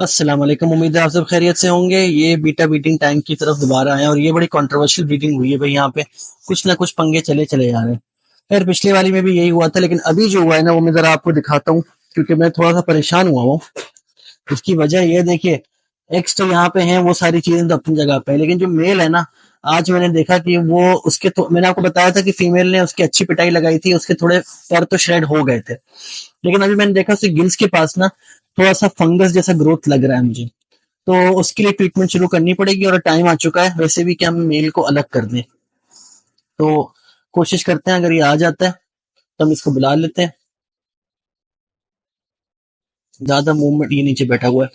अस्सलाम वालेकुम। उम्मीद है आप सब खैरियत से होंगे। ये बीटा बीटिंग टैंक की तरफ दोबारा आए और ये बड़ी कंट्रोवर्शियल बीटिंग हुई है भाई। यहाँ पे कुछ ना कुछ पंगे चले चले जा रहे हैं। खैर पिछली वाली में भी यही हुआ था, लेकिन अभी जो हुआ है ना वो मैं जरा आपको दिखाता हूँ, क्योंकि मैं थोड़ा सा परेशान हुआ हूँ। उसकी वजह ये देखिए, एक्स तो यहाँ पे है, वो सारी चीजें तो अपनी जगह पे है, लेकिन जो मेल है ना, आज मैंने देखा कि वो उसके तो मैंने आपको बताया था कि फीमेल ने उसकी अच्छी पिटाई लगाई थी, उसके थोड़े पर तो श्रेड हो गए थे। लेकिन अभी मैंने देखा उसके गिल्स के पास ना थोड़ा सा फंगस जैसा ग्रोथ लग रहा है मुझे। तो उसके लिए ट्रीटमेंट शुरू करनी पड़ेगी और टाइम आ चुका है वैसे भी कि हम मेल को अलग कर दें। तो कोशिश करते हैं, अगर ये आ जाता है तो हम इसको बुला लेते हैं। ज्यादा मूवमेंट, ये नीचे बैठा हुआ है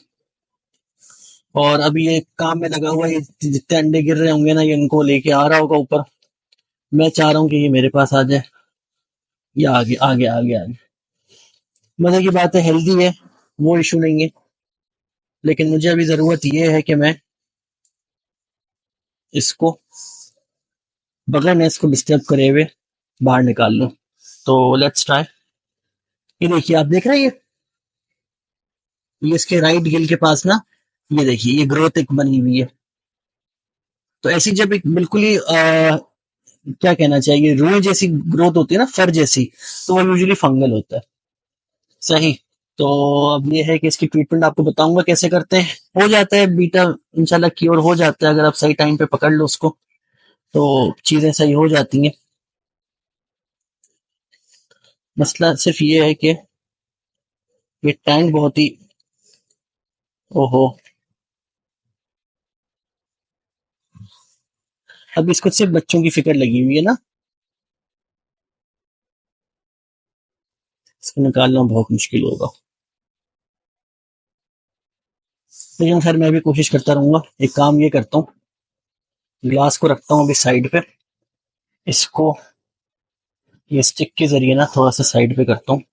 और अभी ये काम में लगा हुआ है। ये जितने अंडे गिर रहे होंगे ना, ये इनको लेके आ रहा होगा ऊपर। मैं चाह रहा हूँ कि ये मेरे पास आ जाए। ये आगे आगे आगे आगे। मजे की बात है, हेल्दी है, वो इशू नहीं है। लेकिन मुझे अभी जरूरत ये है कि मैं इसको बगैर मैं इसको डिस्टर्ब करे हुए बाहर निकाल लूं। तो लेट्स ट्राई। ये देखिए, आप देख रहे हैं ये इसके राइट गिल के पास ना, ये देखिए ये ग्रोथ एक बनी हुई है। तो ऐसी जब एक बिल्कुल ही क्या कहना चाहिए, रुई जैसी ग्रोथ होती है ना, फर जैसी, तो वो यूजुअली फंगल होता है। सही। तो अब ये है कि इसकी ट्रीटमेंट आपको बताऊंगा कैसे करते हैं। हो जाता है बीटा, इंशाल्लाह क्योर हो जाता है, अगर आप सही टाइम पे पकड़ लो उसको तो चीजें सही हो जाती हैं। मसला सिर्फ ये है कि ये टैंक बहुत ही, ओहो। अब इसको सिर्फ बच्चों की फिक्र लगी हुई है ना, इसको निकालना बहुत मुश्किल होगा। लेकिन खैर मैं भी कोशिश करता रहूंगा। एक काम ये करता हूँ, ग्लास को रखता हूँ अभी साइड पे। इसको ये स्टिक के जरिए ना थोड़ा सा साइड पे करता हूँ।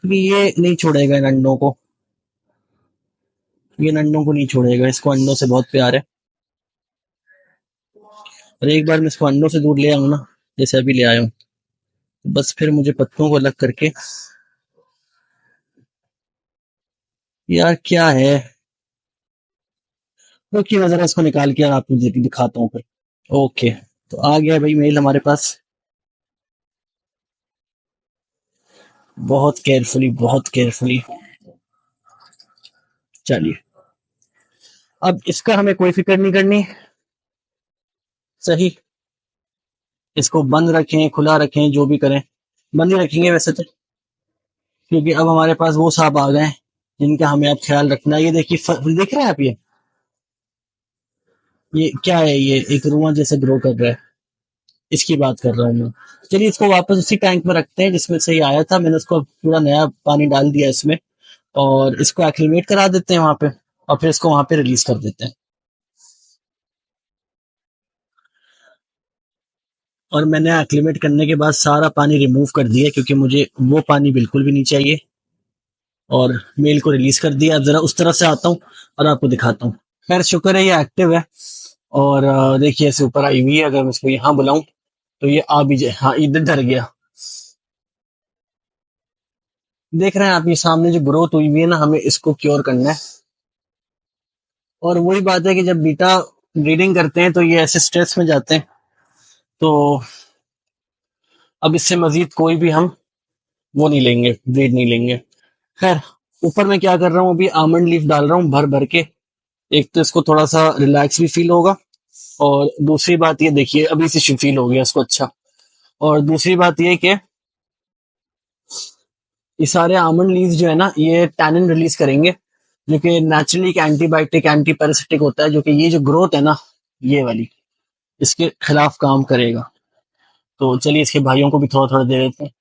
अभी ये नहीं छोड़ेगा इन अंडों को, ये इन अंडों को नहीं छोड़ेगा, इसको अंडों से बहुत प्यार है। और एक बार मैं इसको अंडों से दूर ले आऊं ना, जैसे अभी ले आया हूँ, बस फिर मुझे पत्तों को अलग करके, यार क्या है। ओके, मैं जरा इसको निकाल के आपको दिखाता हूँ फिर। ओके, तो आ गया भाई मेल हमारे पास। बहुत केयरफुली, बहुत केयरफुली। चलिए, अब इसका हमें कोई फिक्र नहीं करनी। सही। इसको बंद रखें खुला रखें जो भी करें, बंद ही रखेंगे वैसे तो, क्योंकि अब हमारे पास वो सांप आ गए हैं जिनका हमें अब ख्याल रखना है। ये देखिए, देख रहे हैं आप ये क्या है, ये एक रुआ जैसे ग्रो कर रहा है। इसकी बात कर रहा हूँ मैं। चलिए इसको वापस उसी टैंक में रखते हैं जिसमें से ये आया था। मैंने उसको पूरा नया पानी डाल दिया इसमें, और इसको एक्लिमेट करा देते हैं वहां पे, और फिर इसको वहां पे रिलीज कर देते हैं। और मैंने एक्लिमेट करने के बाद सारा पानी रिमूव कर दिया, क्योंकि मुझे वो पानी बिल्कुल भी नहीं चाहिए। और मेल को रिलीज कर दिया। अब जरा उस तरफ से आता हूँ और आपको दिखाता हूँ। खैर शुक्र है ये एक्टिव है। और देखिए ऐसे ऊपर आई हुई है। अगर मैं इसको यहाँ बुलाऊं तो ये आ भी जाए। हाँ, इधर धर गया। देख रहे हैं आप, ये सामने जो ग्रोथ हुई हुई है ना, हमें इसको क्योर करना है। और वही बात है कि जब बीटा ब्रीडिंग करते हैं तो ये ऐसे स्ट्रेस में जाते हैं। तो अब इससे मजीद कोई भी हम वो नहीं लेंगे, ब्रीड नहीं लेंगे। खैर, ऊपर मैं क्या कर रहा हूँ, अभी आमंड लीफ डाल रहा हूँ भर भर के। एक तो इसको थोड़ा सा रिलैक्स भी फील होगा, और दूसरी बात ये देखिए, अभी से फील हो गया इसको अच्छा। और दूसरी बात ये कि ये सारे आमंड लीव्स जो है ना, ये टैनिन रिलीज करेंगे, जो कि नेचुरली एक एंटीबायोटिक एंटी पैरासिटिक होता है, जो कि ये जो ग्रोथ है ना, ये वाली, इसके खिलाफ काम करेगा। तो चलिए इसके भाइयों को भी थोड़ा थोड़ा दे देते हैं।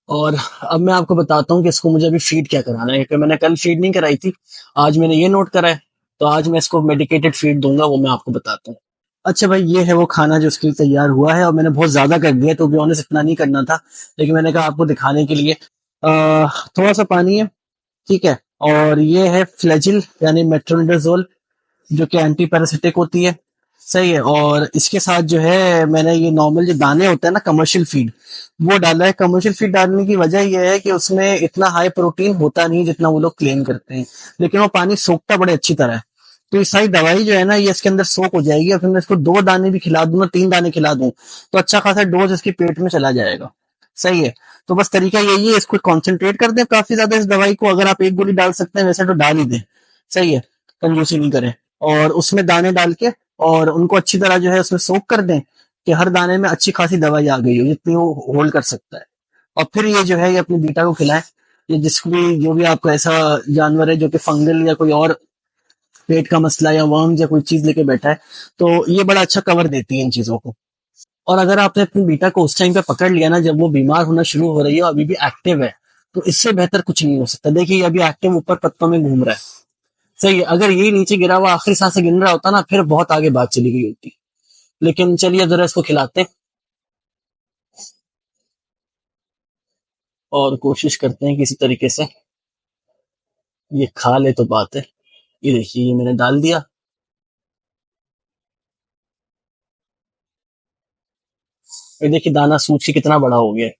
और अब मैं आपको बताता हूँ कि इसको मुझे अभी फीड क्या कराना है, क्योंकि मैंने कल फीड नहीं कराई थी। आज मैंने ये नोट करा है, तो आज मैं इसको मेडिकेटेड फीड दूंगा, वो मैं आपको बताता हूँ। अच्छा भाई, ये है वो खाना जो उसके लिए तैयार हुआ है, और मैंने बहुत ज्यादा कर दिया, तो बी ऑनेस्ट इतना नहीं करना था, लेकिन मैंने कहा आपको दिखाने के लिए। थोड़ा सा पानी है, ठीक है। और ये है फ्लेजिल यानी मेट्रोनिडाजोल, जो कि एंटी पैरासिटिक होती है। सही है। और इसके साथ जो है मैंने ये नॉर्मल जो दाने होते हैं ना, कमर्शियल फीड, वो डाला है। कमर्शियल फीड डालने की वजह ये है कि उसमें इतना हाई प्रोटीन होता नहीं जितना वो लोग क्लेम करते हैं, लेकिन वो पानी सोखता बड़े अच्छी तरह है। तो ये सारी दवाई जो है ना, ये इसके अंदर सोख हो जाएगी, और फिर मैं इसको 2 दाने भी खिला दूं ना, 3 दाने खिला दूं, तो अच्छा खासा डोज इसके पेट में चला जाएगा। सही है। तो बस तरीका यही है, इसको कॉन्सेंट्रेट कर दें काफी ज्यादा इस दवाई को। अगर आप एक गोली डाल सकते हैं वैसे तो डाल ही दें। सही है। कंजूसी नहीं करें। और उसमें दाने डाल के और उनको अच्छी तरह जो है उसमें सोक कर दें, कि हर दाने में अच्छी खासी दवाई आ गई हो जितनी वो होल्ड कर सकता है। और फिर ये जो है ये अपनी बीटा को खिलाएं। ये जिसको भी, जो भी आपको ऐसा जानवर है जो कि फंगल या कोई और पेट का मसला या वर्म या कोई चीज लेके बैठा है, तो ये बड़ा अच्छा कवर देती है इन चीजों को। और अगर आपने अपनी बीटा को उस टाइम पे पकड़ लिया ना, जब वो बीमार होना शुरू हो रही है और अभी भी एक्टिव है, तो इससे बेहतर कुछ नहीं हो सकता। देखिए अभी एक्टिव ऊपर पत्तों में घूम रहा है। सही है। अगर यही नीचे गिरा हुआ आखिरी सांस से गिन रहा होता ना, फिर बहुत आगे बात चली गई होती। लेकिन चलिए जरा इसको खिलाते हैं और कोशिश करते हैं किसी तरीके से ये खा ले तो बात है। ये देखिए, ये मैंने डाल दिया। ये देखिए दाना सूख के कितना बड़ा हो गया है।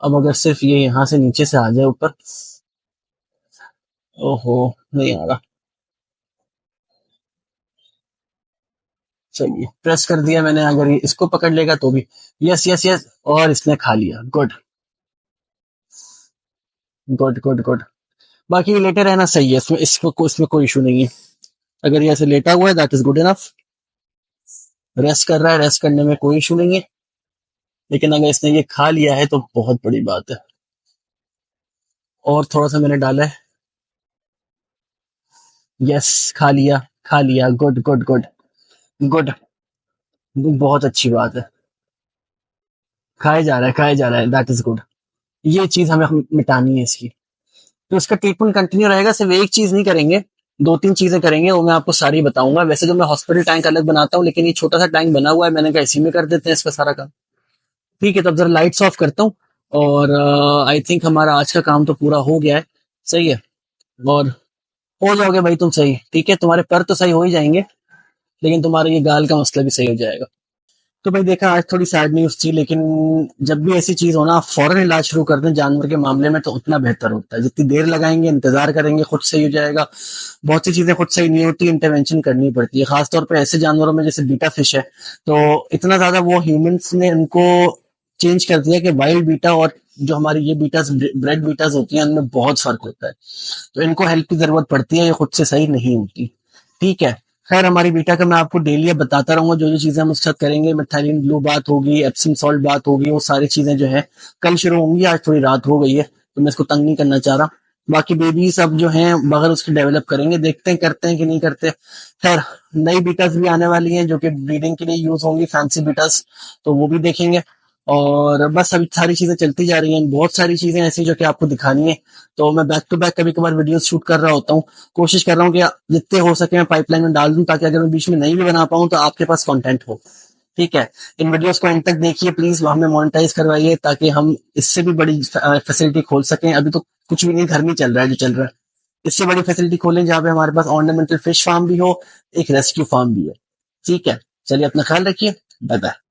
अब अगर सिर्फ ये यहाँ से नीचे से आ जाए ऊपर। ओहो, नहीं आ रहा। चलिए प्रेस कर दिया मैंने, अगर ये इसको पकड़ लेगा तो भी। यस यस यस, और इसने खा लिया। Good good good good. बाकी ये लेटे रहना सही है, इसमें कोई इशू नहीं है। अगर ये ऐसे लेटा हुआ है that is good enough. Rest कर रहा है, रेस्ट करने में कोई इशू नहीं है। लेकिन अगर इसने ये खा लिया है तो बहुत बड़ी बात है। और थोड़ा सा मैंने डाला है। यस, खा लिया खा लिया। Good good good good. बहुत अच्छी बात है। खाया जा रहा है, खाया जा रहा है, दैट इज गुड। ये चीज हमें मिटानी है इसकी। तो इसका ट्रीटमेंट कंटिन्यू रहेगा, सिर्फ एक चीज नहीं करेंगे, 2-3 चीजें करेंगे, वो मैं आपको सारी बताऊंगा। वैसे तो मैं हॉस्पिटल टैंक अलग बनाता हूँ, लेकिन ये छोटा सा टैंक बना हुआ है, मैंने कहा इसी में कर देते हैं इसका सारा काम। ठीक है, तब जरा लाइट्स ऑफ करता हूँ। और आई थिंक हमारा आज का काम तो पूरा हो गया है। सही है। और हो जाओगे भाई तुम सही, ठीक है, तुम्हारे पर तो सही हो ही जाएंगे, लेकिन तुम्हारे ये गाल का मसला भी सही हो जाएगा। तो भाई देखा, आज थोड़ी सैड न्यूज थी, लेकिन जब भी ऐसी चीज हो ना, आप फौरन इलाज शुरू कर दें जानवर के मामले में, तो उतना बेहतर होता है। जितनी देर लगाएंगे, इंतजार करेंगे, खुद सही हो जाएगा। बहुत सी चीजें खुद सही नहीं होती, इंटरवेंशन करनी पड़ती है, खासतौर पे ऐसे जानवरों में जैसे बीटा फिश है। तो इतना ज्यादा वो ह्यूमंस ने इनको चेंज कर दिया कि वाइल्ड बीटा और जो हमारी ये बीटास, ब्रेड बीटास होती हैं, उनमें बहुत फर्क होता है। तो इनको हेल्प की जरूरत पड़ती है, ये खुद से सही नहीं होती। ठीक है। खैर, हमारी बीटा का मैं आपको डेली अब बताता रहूंगा, जो जो चीजें हम उसके साथ करेंगे। मेथाइलिन ब्लू बात होगी, एप्सम सॉल्ट बात होगी, वो सारी चीजें जो है कल शुरू होंगी। आज थोड़ी रात हो गई है, तो मैं इसको तंग नहीं करना चाह रहा। बाकी बेबीज अब जो हैं बगैर उसके डेवलप करेंगे, देखते हैं करते हैं कि नहीं करते। खैर, नई बीटास भी आने वाली हैं जो कि ब्रीडिंग के लिए यूज होंगी, फैंसी बीटास, तो वो भी देखेंगे। और बस अभी सारी चीजें चलती जा रही हैं, बहुत सारी चीजें ऐसी जो कि आपको दिखानी है। तो मैं बैक टू बैक कभी कभार वीडियो शूट कर रहा होता हूँ। कोशिश कर रहा हूँ कि जितने हो सके मैं पाइपलाइन में डाल दूं, ताकि अगर मैं बीच में नहीं भी बना पाऊँ तो आपके पास कंटेंट हो। ठीक है। इन वीडियोस को एंड तक देखिए प्लीज, हमें मोनेटाइज करवाइए, ताकि हम इससे भी बड़ी फैसिलिटी खोल सकें। अभी तो कुछ भी नहीं, घर में चल रहा है जो चल रहा है। इससे बड़ी फैसिलिटी खोलें जहाँ पे हमारे पास ऑर्नामेंटल फिश फार्म भी हो, एक रेस्क्यू फार्म भी है। ठीक है। चलिए, अपना ख्याल रखिए। Bye bye.